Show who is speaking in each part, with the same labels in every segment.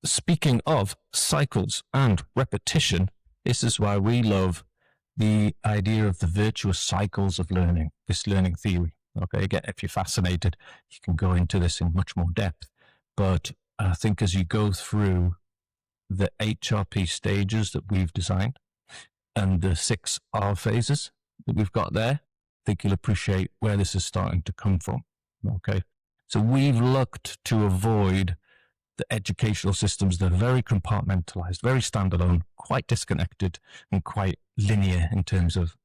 Speaker 1: speaking of cycles and repetition, this is why we love the idea of the virtuous cycles of learning, this learning theory. Okay, again, if you're fascinated, you can go into this in much more depth. But I think as you go through the HRP stages that we've designed and the 6 R phases that we've got there, I think you'll appreciate where this is starting to come from. Okay, so we've looked to avoid the educational systems that are very compartmentalized, very standalone, quite disconnected, and quite linear in terms of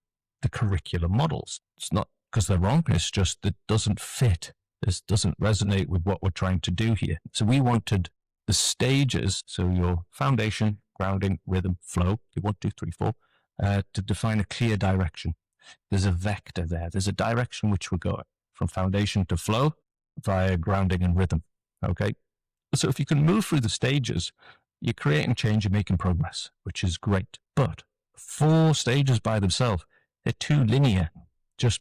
Speaker 1: the curriculum models. It's not because they're wrong, it's just that it doesn't fit. This doesn't resonate with what we're trying to do here. So we wanted the stages, so your foundation, grounding, rhythm, flow, your 1, 2, 3, 4, to define a clear direction. There's a vector there. There's a direction which we're going from foundation to flow via grounding and rhythm. Okay. So if you can move through the stages, you're creating change, you're making progress, which is great. But 4 stages by themselves, they're too linear, just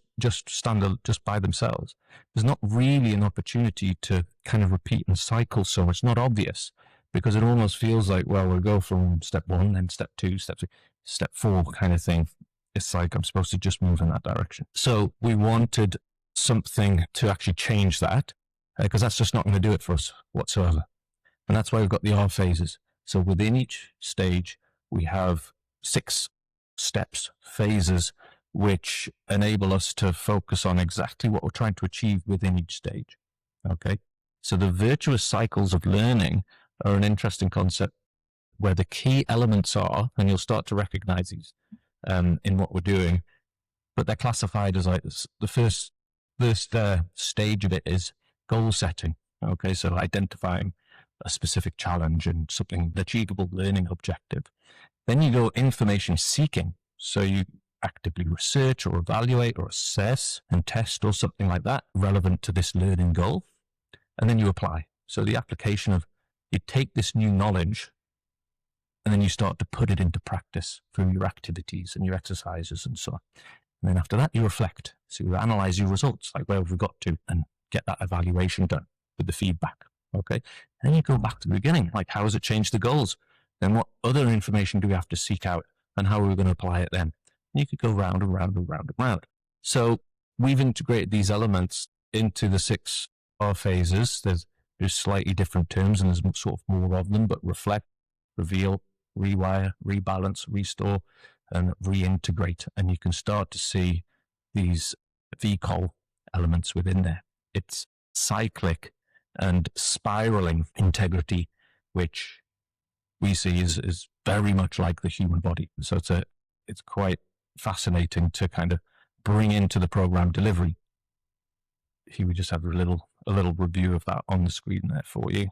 Speaker 1: by themselves. There's not really an opportunity to kind of repeat and cycle so much. It's not obvious because it almost feels like, well, we'll go from step 1, then step 2, step 3, step 4 kind of thing. It's like I'm supposed to just move in that direction. So we wanted something to actually change that, because that's just not going to do it for us whatsoever. And that's why we've got the R phases. So within each stage, we have 6 steps, phases, which enable us to focus on exactly what we're trying to achieve within each stage. Okay. So the virtuous cycles of learning are an interesting concept where the key elements are, and you'll start to recognize these in what we're doing, but they're classified as like this. The first stage of it is goal setting. Okay, so identifying a specific challenge and something achievable learning objective. Then you go information seeking. So you actively research or evaluate or assess and test or something like that relevant to this learning goal. And then you apply. So the application of, you take this new knowledge and then you start to put it into practice through your activities and your exercises and so on. And then after that, you reflect. So you analyze your results, like where have we got to, and get that evaluation done with the feedback. Okay. And then you go back to the beginning, like how has it changed the goals? Then what other information do we have to seek out and how are we going to apply it then? And you could go round and round and round and round. So we've integrated these elements into the 6 R phases. There's slightly different terms and there's sort of more of them, but reflect, reveal, rewire, rebalance, restore, and reintegrate. And you can start to see these VCoL elements within there. It's cyclic and spiraling integrity, which we see is very much like the human body. So it's quite fascinating to kind of bring into the program delivery. If you would just have a little review of that on the screen there for you.